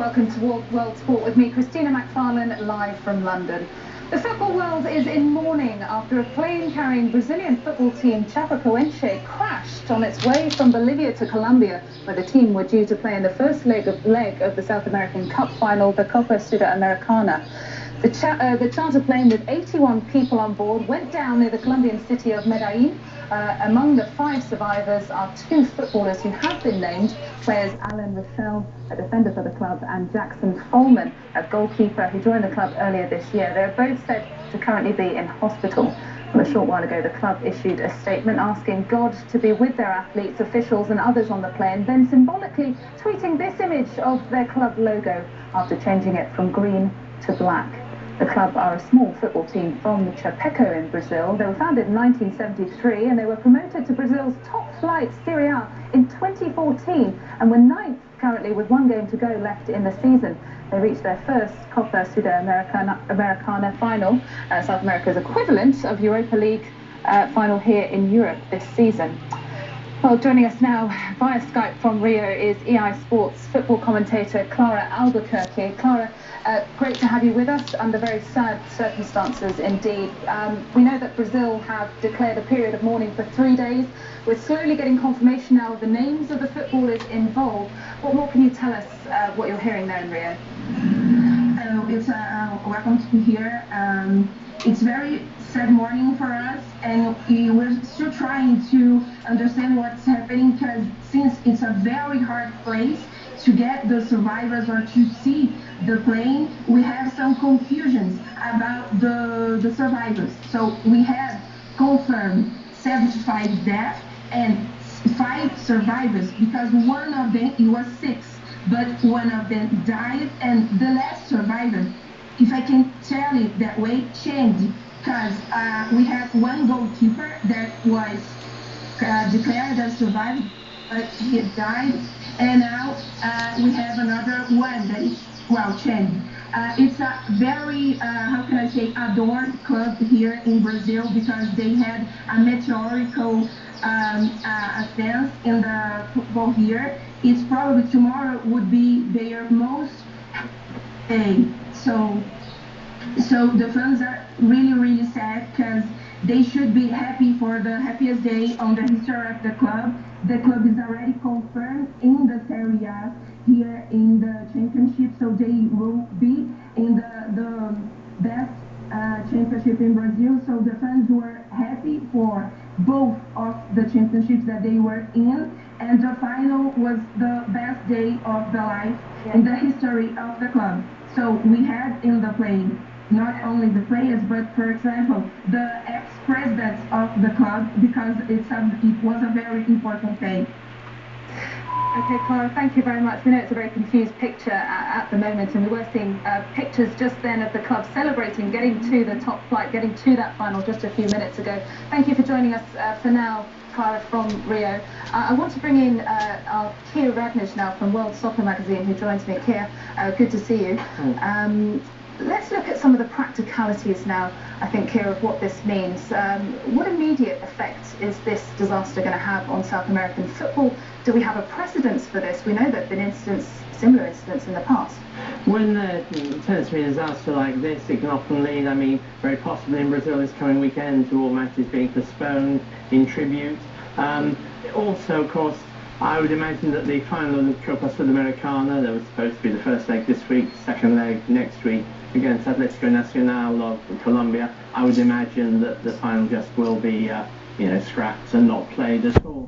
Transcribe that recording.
welcome to World Sport with me, Christina McFarlane, live from London. The football world is in mourning after a plane carrying Brazilian football team Chapecoense crashed on its way from Bolivia to Colombia, where the team were due to play in the first leg of the South American Cup final, the Copa Sudamericana. The charter plane with 81 people on board went down near the Colombian city of Medellin. Among the 5 survivors are 2 footballers who have been named, players Alan Rochelle, a defender for the club, and Jackson Folman, a goalkeeper who joined the club earlier this year. They're both said to currently be in hospital. A short while ago, the club issued a statement asking God to be with their athletes, officials and others on the plane, then symbolically tweeting this image of their club logo after changing it from green to black. The club are a small football team from Chapeco in Brazil. They were founded in 1973 and they were promoted to Brazil's top flight Serie A in 2014 and were 9th currently with 1 game to go left in the season. They reached their first Copa Sudamericana final, South America's equivalent of Europa League final here in Europe this season. Well, joining us now via Skype from Rio is EI Sports football commentator Clara Albuquerque. Clara, great to have you with us under very sad circumstances indeed. We know that Brazil have declared a period of mourning for 3 days. We're slowly getting confirmation now of the names of the footballers involved. What more can you tell us what you're hearing there in Rio? It's welcome to be here. It's very sad morning for us, and we're still trying to understand what's happening, because since it's a very hard place to get the survivors or to see the plane, we have some confusions about the survivors. So we have confirmed 75 deaths and 5 survivors, because one of them, it was 6, but one of them died, and the last survivor, if I can tell it that way, changed, because we had 1 goalkeeper that was declared as survivor, but he died, and now we have another one that is, well, changed. It's a very, how can I say, adored club here in Brazil, because they had a meteorical stance in the football here. It's probably tomorrow would be their most day. So the fans are really sad, because they should be happy for the happiest day on the history of the club. The club is already confirmed in the Serie A here in the championship, so they will be in the best championship in Brazil. So the fans were happy for both of the championships that they were in, and the final was the best day of the life in the history of the club. So we had in the plane not only the players, but for example the ex-presidents of the club, because it was a very important day. Okay, Clara, thank you very much. We know it's a very confused picture at the moment, and we were seeing pictures just then of the club celebrating getting to the top flight, getting to that final just a few minutes ago. Thank you for joining us for now, Clara, from Rio. I want to bring in our Keir Radnich now from World Soccer Magazine, who joins me. Keir, good to see you. Let's look at some of the practicalities now, I think, Keir, of what this means. What immediate effect is this disaster going to have on South American football? Do we have a precedence for this? We know there have been similar incidents in the past. When there tends to be a disaster like this, it can often lead, very possibly in Brazil this coming weekend, to all matches being postponed in tribute. Also, of course, I would imagine that the final of the Copa Sudamericana, there was supposed to be the first leg this week, second leg next week against Atlético Nacional of Colombia. I would imagine that the final just will be, scrapped and not played at all.